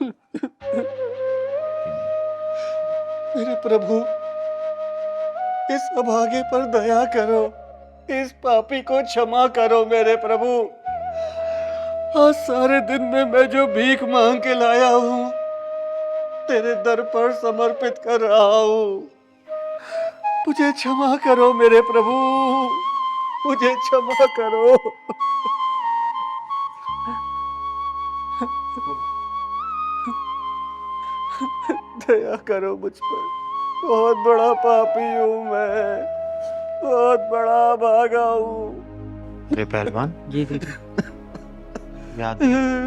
मेरे प्रभु, इस अभागे पर दया करो, इस पापी को क्षमा करो मेरे प्रभु। आज सारे दिन में मैं जो भीख मांग के लाया हूँ, तेरे दर पर समर्पित कर रहा हूँ। मुझे क्षमा करो मेरे प्रभु, मुझे क्षमा करो। दया करो मुझ पर, बहुत बड़ा पापी हूँ मैं, बहुत बड़ा भागा हूँ। अरे पहलवान, जी दीदी। याद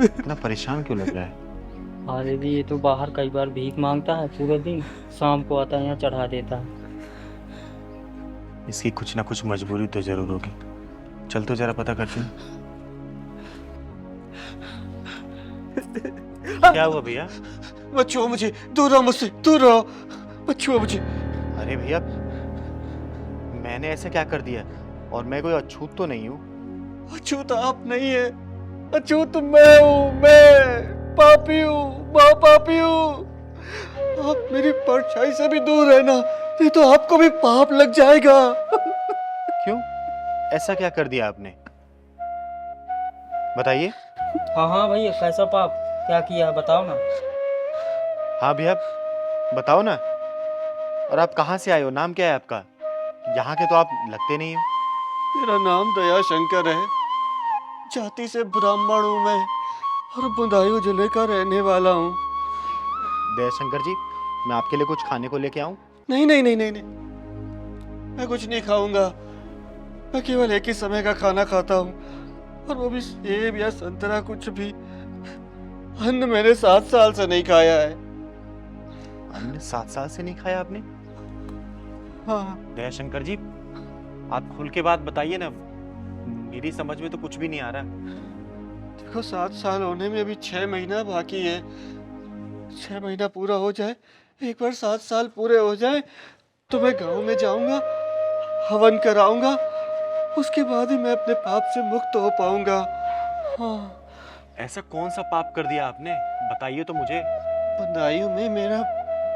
इतना परेशान क्यों लग रहा है? हाँ दीदी, ये तो बाहर कई बार भीख मांगता है पूरे दिन, शाम को आता है यहाँ चढ़ा देता है। इसकी कुछ ना कुछ मजबूरी तो जरूर होगी। चल तो जरा पता करते हैं। क्या हुआ भैया? मत छुओ मुझे, दूर रहो मुझसे, दूर रहो, मत छुओ मुझे। अरे भैया, मैंने ऐसे क्या कर दिया? और मैं कोई अछूत तो नहीं हूँ। अछूत आप नहीं है, अछूत मैं हूँ, मैं पापी हूँ, महापापी हूँ। आप मेरी परछाई से भी दूर रहना, नहीं तो आपको भी पाप लग जाएगा। क्यों? ऐसा क्या कर दिया आपने? बताइए। हाँ हाँ भैया, कैसा पाप क्या किया बताओ ना। हाँ भैया, बताओ ना। और आप कहाँ से आए हो? नाम क्या है आपका? यहाँ के तो आप लगते नहीं हो। मेरा नाम दया शंकर है, जाति से ब्राह्मण हूँ मैं, और बुंदायू जिले का रहने वाला हूँ। दयाशंकर जी, मैं आपके लिए कुछ खाने को लेके आऊं? नहीं नहीं नहीं नहीं नहीं, मैं कुछ नहीं खाऊंगा। मैं केवल एक ही समय का खाना खाता हूँ, और वो भी सेब या संतरा, कुछ भी। अन्न मैंने 7 साल से नहीं खाया है। हमने 7 साल से नहीं खाया आपने? हाँ, दयाशंकर जी, आप खुल के बात बताइए ना, मेरी समझ में तो कुछ भी नहीं आ रहा। देखो 7 साल होने में अभी 6 महीना बाकी है। 6 महीना पूरा हो जाए, एक बार 7 साल पूरे हो जाए, तो मैं गांव में जाऊंगा, हवन कराऊंगा, उसके बाद ही मैं अपने पाप से मुक्त हो पाऊंगा। हाँ। ऐसा कौन सा पाप कर दिया आपने? बताइए तो मुझे। बदायूं में मेरा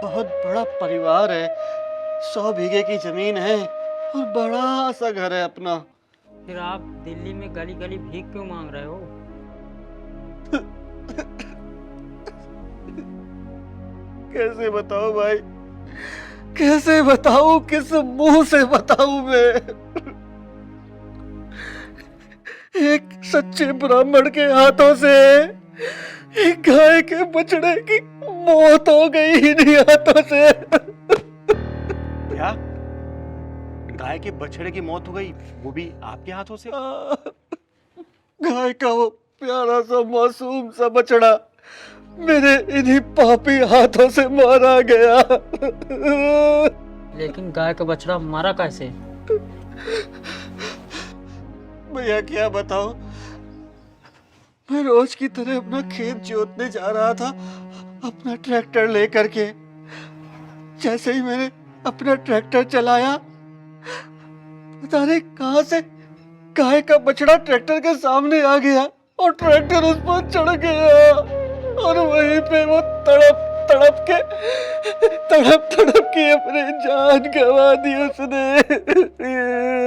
बहुत बड़ा परिवार है, 100 बीघे की जमीन है, और बड़ा सा घर है अपना। फिर आप दिल्ली में गली गली भीख क्यों मांग रहे हो? कैसे बताऊं भाई, कैसे बताऊं, किस मुंह से बताऊं मैं। एक सच्चे ब्राह्मण के हाथों से एक गाय के बछड़े की मौत हो गई इन्हीं हाथों से। क्या? गाय के बछड़े की मौत हो गई, वो भी आपके हाथों से? गाय का वो प्यारा सा मासूम सा बछड़ा मेरे इन्हीं पापी हाथों से मारा गया। लेकिन गाय का बछड़ा मारा कैसे? भैया क्या बताऊं, मैं रोज की तरह अपना खेत जोतने जा रहा था, अपना ट्रैक्टर लेकर के। जैसे ही मैंने अपना ट्रैक्टर चलाया, पता नहीं कहां से गाय का बछड़ा ट्रैक्टर के सामने आ गया, और ट्रैक्टर उस पर चढ़ गया, और वहीं पे वो तड़प तड़प के अपनी जान गंवा दी उसने।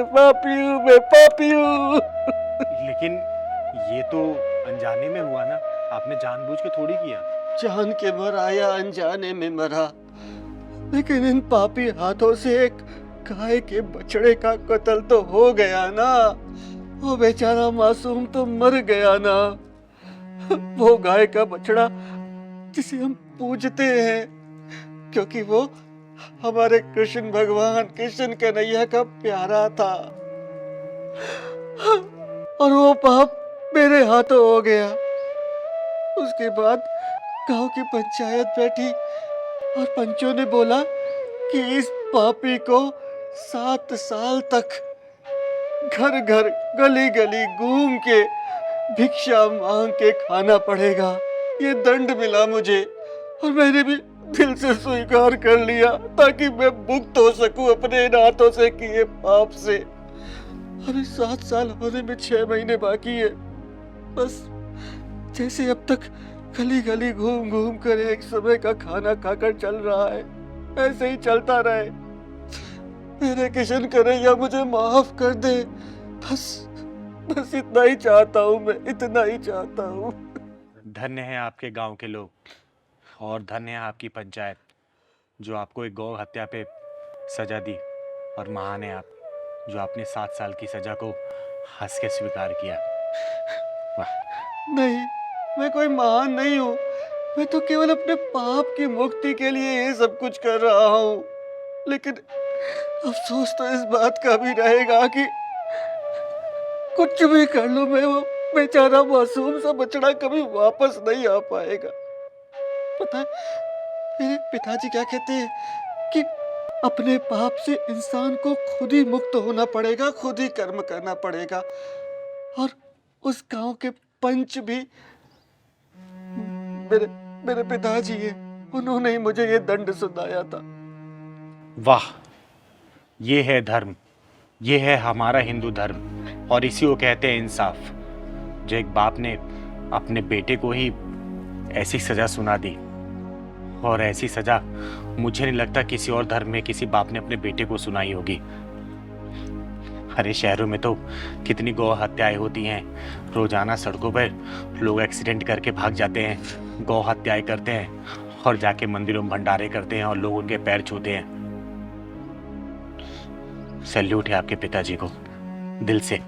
पापी हूँ मैं, पापी हूँ। लेकिन ये तो अनजाने में हुआ ना, आपने जानबूझ के थोड़ी किया। जान के मरा या अनजाने में मरा, लेकिन इन पापी हाथों से एक गाय के बछड़े का कत्ल तो हो गया ना। वो बेचारा मासूम तो मर गया ना। वो गाय का बछड़ा जिसे हम पूजते हैं, क्योंकि वो हमारे कृष्ण भगवान, कृष्ण कन्हैया का प्यारा था, और वो पाप मेरे हाथों हो गया। उसके बाद गांव की पंचायत बैठी, और पंचों ने बोला कि इस पापी को 7 साल तक घर घर, गली गली घूम के भिक्षा मांग के खाना पड़ेगा। ये दंड मिला मुझे, और मैंने भी दिल से स्वीकार कर लिया, ताकि मैं मुक्त हो सकूं अपने इन हाथों से किए पाप से। अभी 7 साल होने में 6 महीने बाकी है। बस जैसे अब तक गली गली घूम घूम कर एक समय का खाना खाकर चल रहा है। ऐसे ही चलता रहे। मेरे किशन कन्हैया मुझे माफ कर दे। बस बस इतना ही चाहता हूँ मैं, इतना ही चाहता हूँ। धन्य है आपके गांव के लोग और धन्य है आपकी पंचायत जो आपको एक गौ हत्या पे सजा दी, और महान है आप जो आपने 7 साल की सजा को हंस के स्वीकार किया। वाह। नहीं, मैं कोई महान नहीं हूँ। मैं तो केवल अपने पाप की मुक्ति के लिए ये सब कुछ कर रहा हूँ। लेकिन अफसोस तो इस बात का भी रहेगा कि कुछ भी कर लूं मैं, वो बेचारा मासूम सा बछड़ा कभी वापस नहीं आ पाएगा। पता है मेरे पिताजी क्या कहते हैं कि अपने पाप से इंसान को खुद ही मुक्त होना पड़ेगा, खुद ही कर्म करना पड़ेगा। और उस गांव के पंच भी मेरे मेरे पिताजी हैं। उन्होंने ही मुझे ये दंड सुनाया था। वाह, ये है धर्म, ये है हमारा हिंदू धर्म, और इसी को कहते हैं इंसाफ। जो एक बाप ने अपने बेटे को ही ऐसी सजा सुना दी, और ऐसी सजा मुझे नहीं लगता किसी और धर्म में किसी बाप ने अपने बेटे को सुनाई होगी। अरे शहरों में तो कितनी गौ हत्याएं होती हैं। रोजाना सड़कों पर लोग एक्सीडेंट करके भाग जाते हैं, गौ हत्याएं करते हैं और जाके मंदिरों में भंडारे करते हैं और लोग उनके पैर छूते हैं। सैल्यूट है आपके पिताजी को, दिल से।